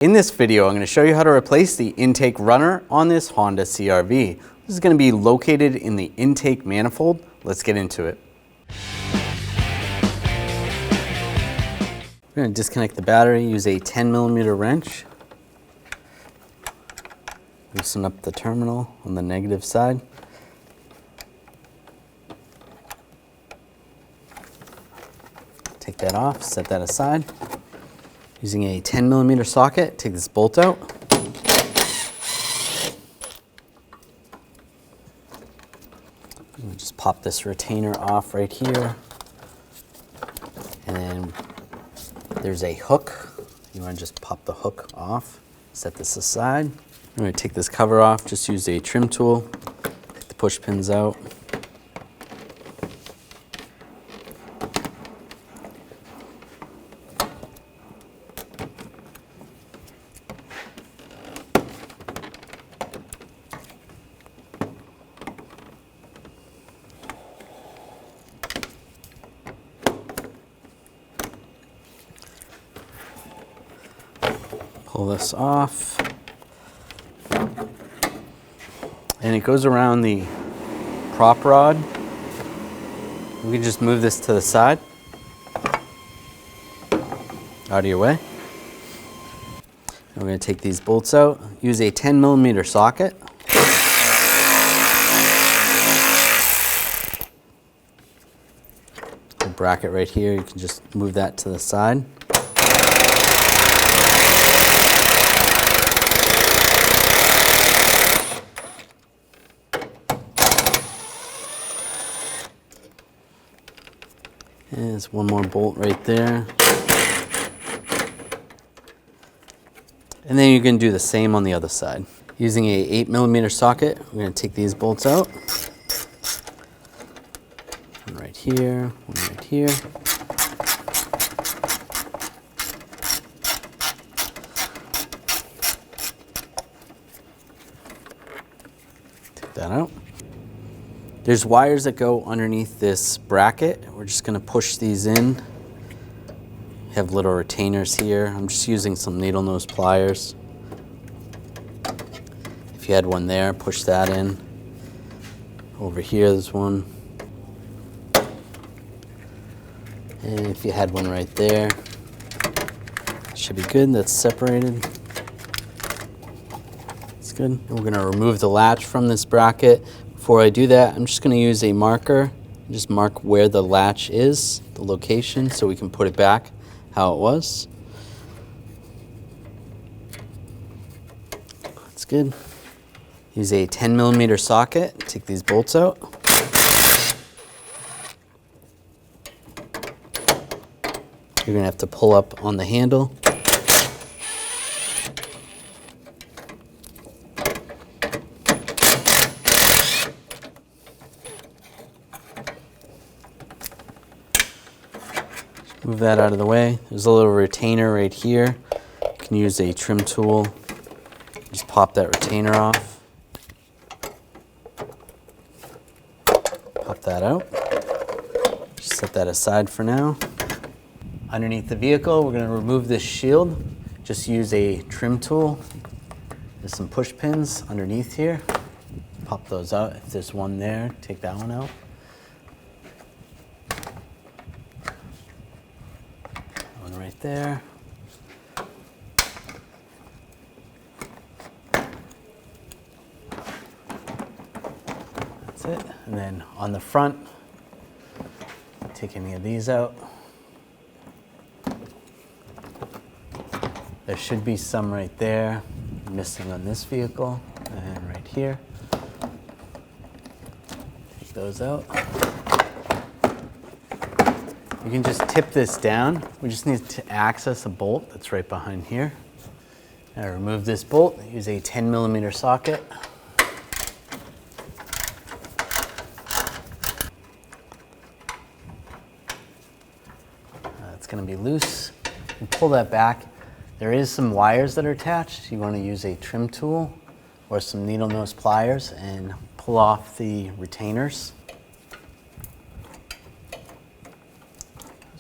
In this video, I'm going to show you how to replace the intake runner on this Honda CR-V. This is going to be located in the intake manifold. Let's get into it. We're going to disconnect the battery, use a 10mm wrench. Loosen up the terminal on the negative side. Take that off, set that aside. Using a 10mm socket, take this bolt out. Just pop this retainer off right here. And then there's a hook. You want to just pop the hook off. Set this aside. I'm going to take this cover off, just use a trim tool. Take the push pins out. Pull this off, and it goes around the prop rod. We can just move this to the side, out of your way. And we're going to take these bolts out, use a 10mm socket. The bracket right here, you can just move that to the side. There's one more bolt right there. And then you can do the same on the other side. Using a 8mm socket, we're going to take these bolts out. One right here, one right here. Take that out. There's wires that go underneath this bracket. We're just going to push these in. You have little retainers here. I'm just using some needle nose pliers. If you had one there, push that in. Over here, there's one. And if you had one right there, should be good. That's separated. That's good. And we're going to remove the latch from this bracket. Before I do that, I'm just going to use a marker, just mark where the latch is, the location, so we can put it back how it was. That's good. Use a 10mm socket, take these bolts out. You're going to have to pull up on the handle. Move that out of the way. There's a little retainer right here. You can use a trim tool. Just pop that retainer off. Pop that out. Just set that aside for now. Underneath the vehicle, we're going to remove this shield. Just use a trim tool. There's some push pins underneath here. Pop those out. If there's one there, take that one out. Right there. That's it. And then on the front, take any of these out. There should be some right there, missing on this vehicle, and right here. Take those out. You can just tip this down. We just need to access a bolt that's right behind here. Now remove this bolt, use a 10mm socket. It's going to be loose. You pull that back. There is some wires that are attached. You want to use a trim tool or some needle nose pliers and pull off the retainers.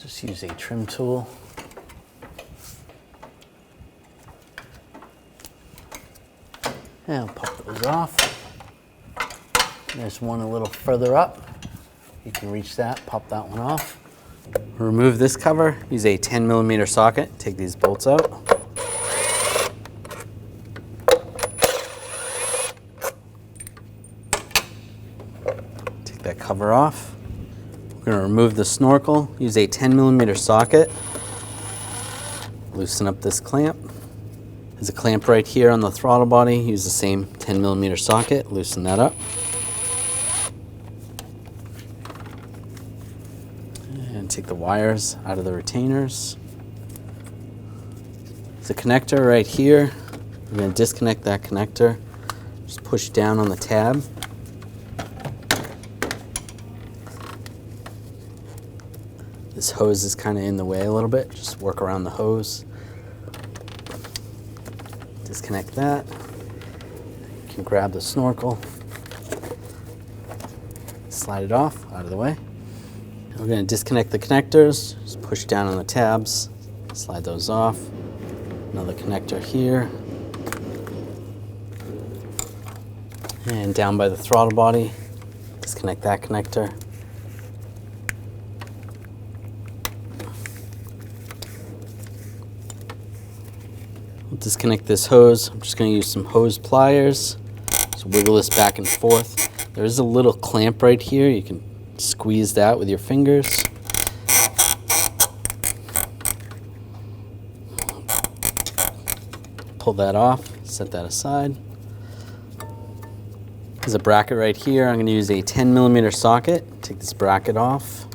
Just use a trim tool. And I'll pop those off. There's one a little further up. You can reach that, pop that one off. Remove this cover, use a 10mm socket, take these bolts out. Take that cover off. We're going to remove the snorkel, use a 10mm socket. Loosen up this clamp. There's a clamp right here on the throttle body. Use the same 10mm socket, loosen that up. And take the wires out of the retainers. There's a connector right here. We're going to disconnect that connector. Just push down on the tab. This hose is kind of in the way a little bit. Just work around the hose. Disconnect that. You can grab the snorkel. Slide it off, out of the way. We're going to disconnect the connectors. Just push down on the tabs. Slide those off. Another connector here. And down by the throttle body. Disconnect that connector. Disconnect this hose. I'm just going to use some hose pliers. So wiggle this back and forth. There is a little clamp right here. You can squeeze that with your fingers. Pull that off, set that aside. There's a bracket right here. I'm going to use a 10mm socket. Take this bracket off.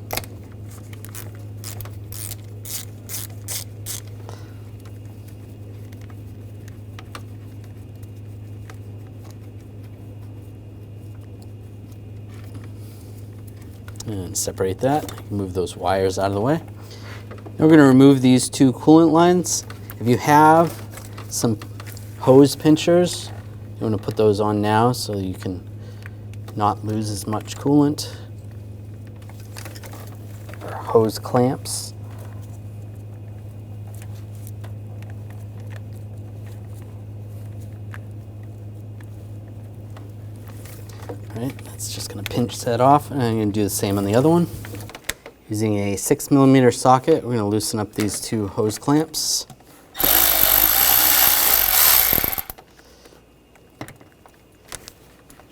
And separate that. Move those wires out of the way. Now we're going to remove these two coolant lines. If you have some hose pinchers, you want to put those on now so you can not lose as much coolant. Or hose clamps. Alright, that's just going to pinch that off, and I'm going to do the same on the other one. Using a 6mm socket, we're going to loosen up these two hose clamps.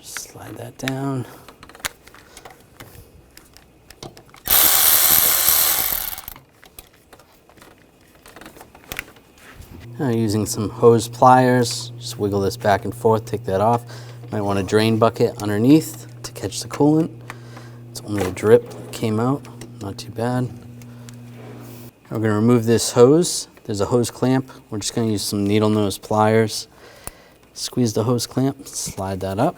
Slide that down. Now using some hose pliers, just wiggle this back and forth, take that off. Might want a drain bucket underneath to catch the coolant. It's only a drip that came out, not too bad. We're going to remove this hose. There's a hose clamp. We're just going to use some needle nose pliers. Squeeze the hose clamp, slide that up.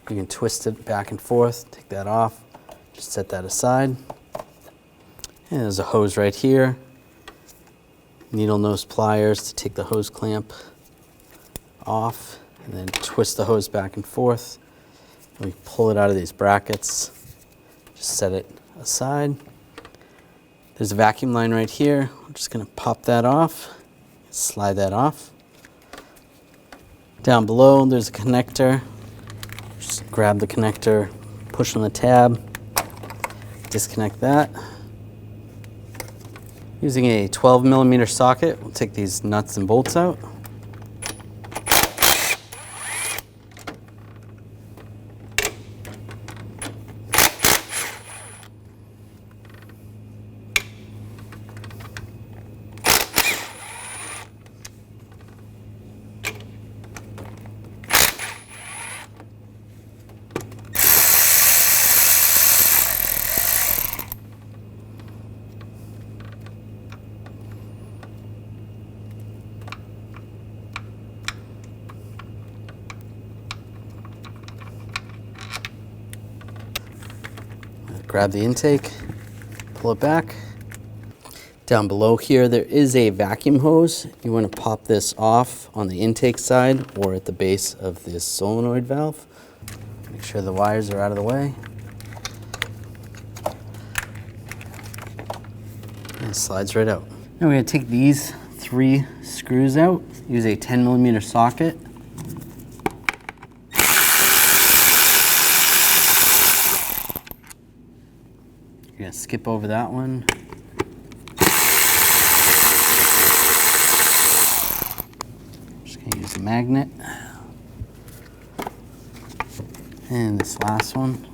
You can twist it back and forth, take that off, just set that aside. And there's a hose right here. Needle nose pliers to take the hose clamp off, and then twist the hose back and forth. We pull it out of these brackets, just set it aside. There's a vacuum line right here. We're just going to pop that off, slide that off. Down below there's a connector. Just grab the connector, push on the tab, disconnect that. Using a 12mm socket, we'll take these nuts and bolts out. Grab the intake, pull it back. Down below here, there is a vacuum hose. You want to pop this off on the intake side or at the base of this solenoid valve. Make sure the wires are out of the way. And it slides right out. Now we're going to take these 3 screws out. Use a 10mm socket. You're gonna skip over that one. Just gonna use a magnet. And this last one.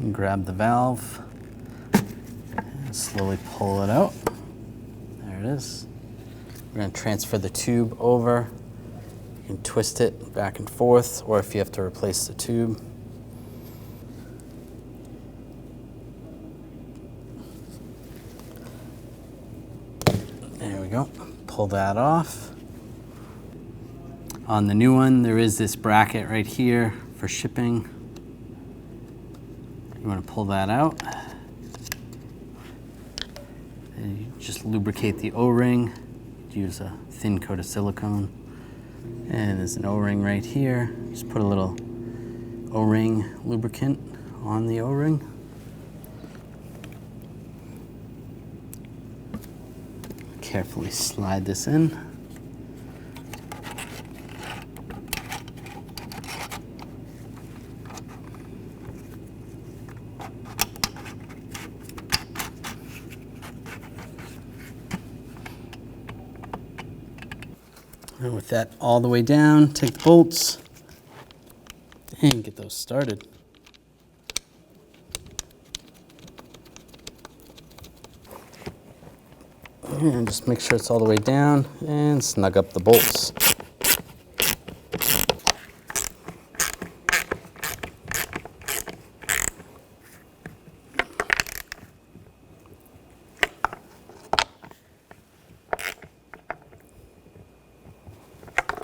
And grab the valve and slowly pull it out. There it is. We're going to transfer the tube over. You can twist it back and forth, or if you have to replace the tube. There we go. Pull that off. On the new one, there is this bracket right here for shipping. You want to pull that out. And you just lubricate the O-ring. Use a thin coat of silicone. And there's an O-ring right here. Just put a little O-ring lubricant on the O-ring. Carefully slide this in. And with that all the way down, take the bolts and get those started. And just make sure it's all the way down and snug up the bolts.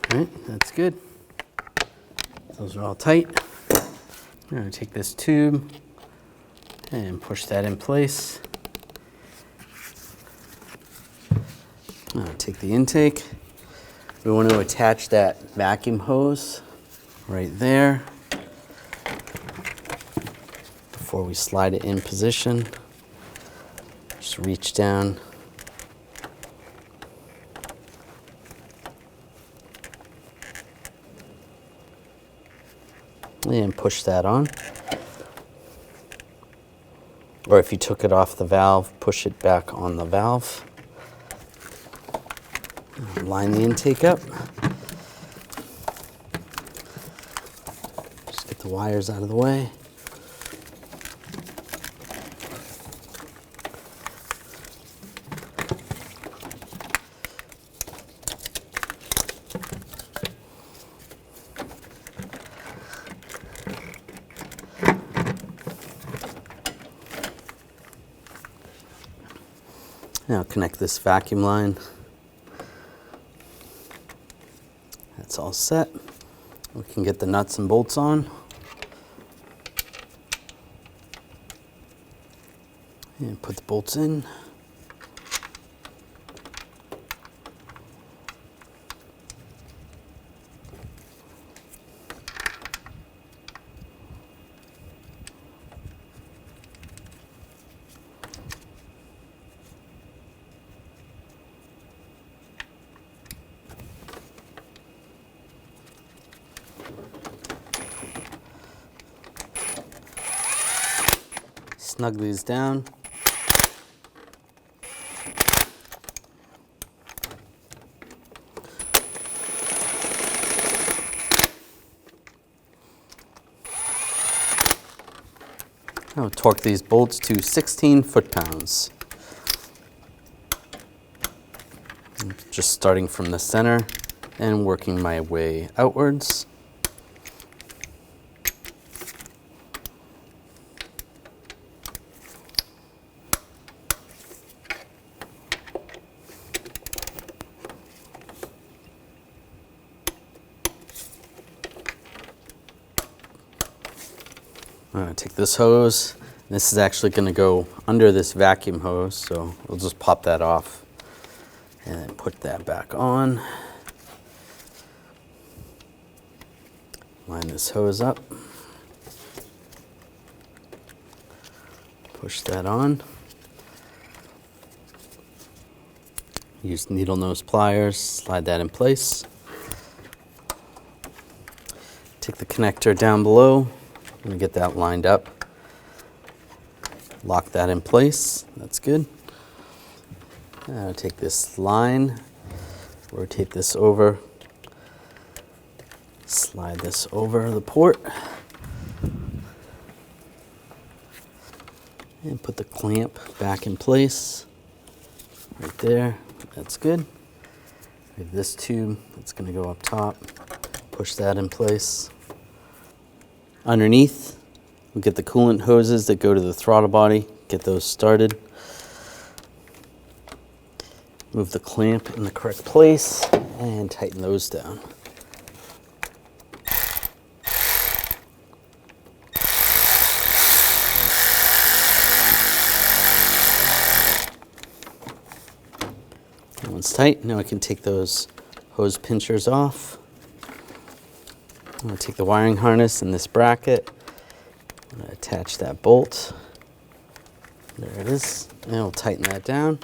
All right, that's good. Those are all tight. I'm going to take this tube and push that in place. I'm going to take the intake. We want to attach that vacuum hose right there before we slide it in position. Just reach down. And push that on. Or if you took it off the valve, push it back on the valve. Line the intake up. Just get the wires out of the way. Now connect this vacuum line. That's all set. We can get the nuts and bolts on. And put the bolts in. Snug these down. Now torque these bolts to 16 foot-pounds. Just starting from the center and working my way outwards. I'm going to take this hose. This is actually going to go under this vacuum hose, so we'll just pop that off and then put that back on. Line this hose up. Push that on. Use needle nose pliers, slide that in place. Take the connector down below. I'm going to get that lined up. Lock that in place. That's good. Now take this line, rotate this over, slide this over the port, and put the clamp back in place right there. That's good. We have this tube that's going to go up top. Push that in place. Underneath, we get the coolant hoses that go to the throttle body. Get those started. Move the clamp in the correct place and tighten those down. That one's tight. Now I can take those hose pinchers off. I'm going to take the wiring harness in this bracket. I'm going to attach that bolt. There it is. And we'll tighten that down.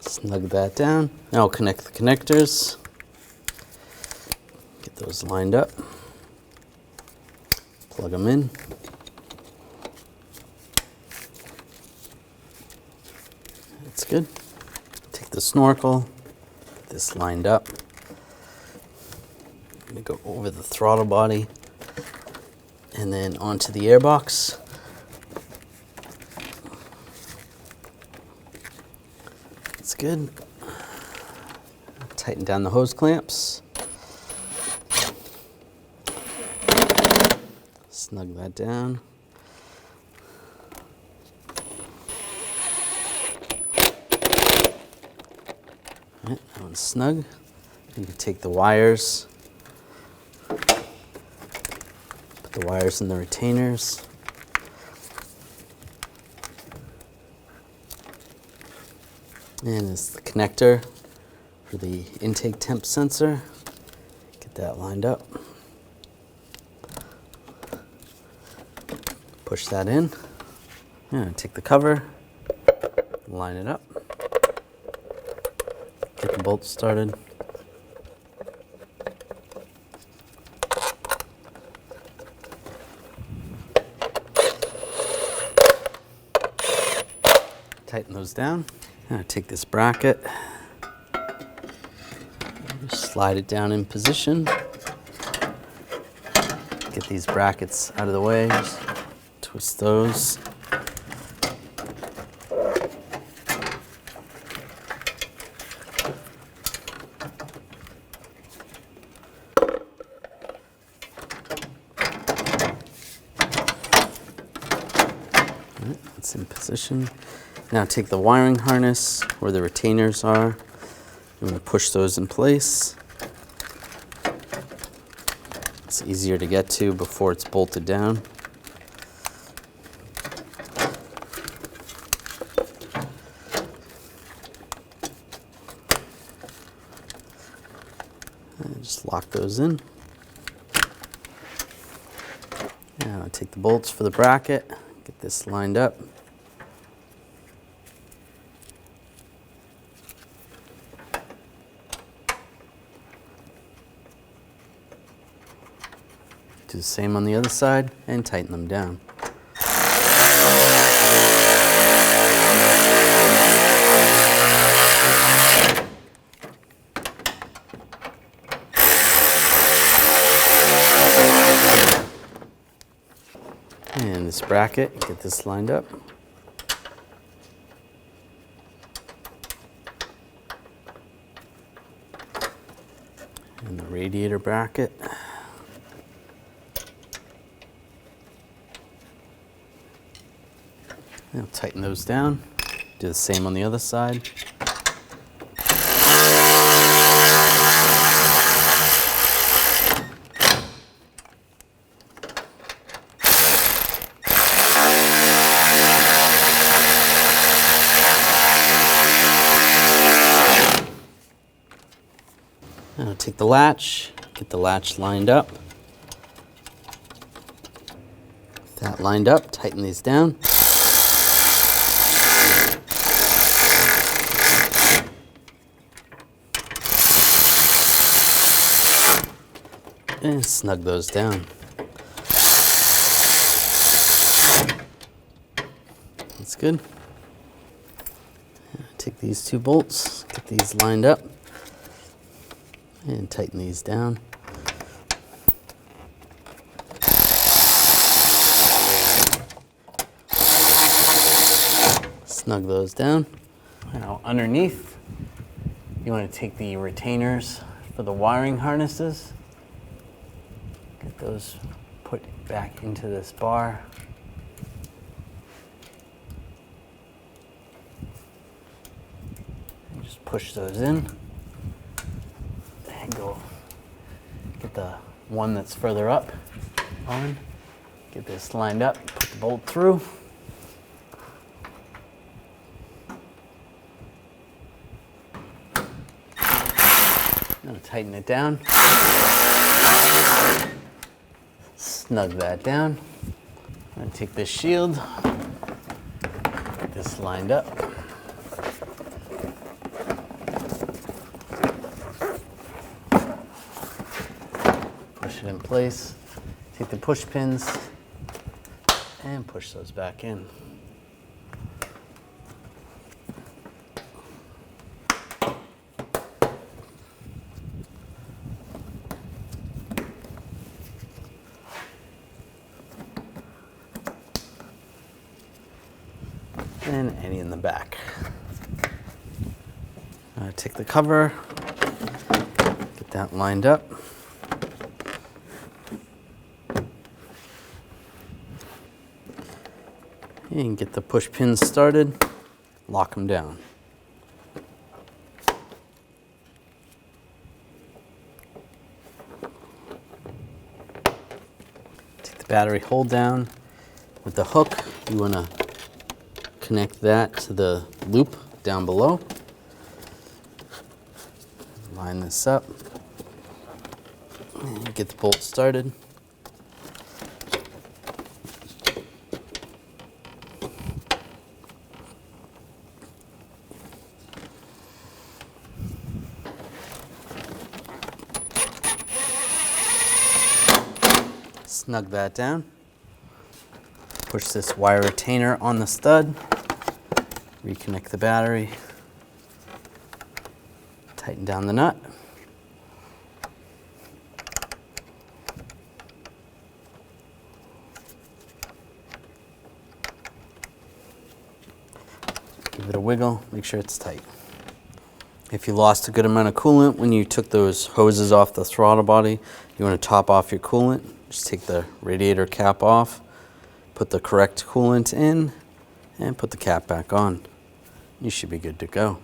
Snug that down. Now I'll connect the connectors. Get those lined up. Plug them in. That's good. Take the snorkel. Get this lined up. I'm going to go over the throttle body and then onto the airbox. That's good. Tighten down the hose clamps. Snug that down. All right, that one's snug. You can take the wires, put the wires in the retainers. And it's the connector for the intake temp sensor. Get that lined up. Push that in. And take the cover, line it up. Get the bolts started. Tighten those down. Now take this bracket, slide it down in position. Get these brackets out of the way, just twist those. All right, it's in position. Now take the wiring harness where the retainers are. I'm going to push those in place. It's easier to get to before it's bolted down. And just lock those in. Now take the bolts for the bracket, get this lined up. Do the same on the other side and tighten them down. And this bracket, get this lined up. And the radiator bracket. Now tighten those down. Do the same on the other side. Now take the latch, get the latch lined up. With that lined up, tighten these down. And snug those down. That's good. Take these two bolts, get these lined up, and tighten these down. Snug those down. Now underneath, you want to take the retainers for the wiring harnesses. Get those put back into this bar. And just push those in. And go get the one that's further up on. Get this lined up, put the bolt through. Now tighten it down. Snug that down. I'm going to take this shield, get this lined up. Push it in place. Take the push pins and push those back in. And any in the back. Take the cover, get that lined up. And get the push pins started, lock them down. Take the battery hold down. With the hook, you want to connect that to the loop down below. Line this up and get the bolt started. Snug that down. Push this wire retainer on the stud. Reconnect the battery. Tighten down the nut. Give it a wiggle, make sure it's tight. If you lost a good amount of coolant when you took those hoses off the throttle body, you want to top off your coolant. Just take the radiator cap off, put the correct coolant in, and put the cap back on. You should be good to go.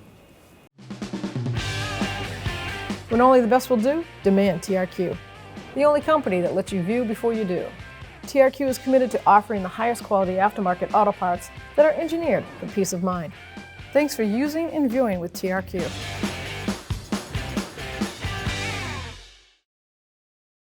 When only the best will do, demand TRQ. The only company that lets you view before you do. TRQ is committed to offering the highest quality aftermarket auto parts that are engineered for peace of mind. Thanks for using and viewing with TRQ.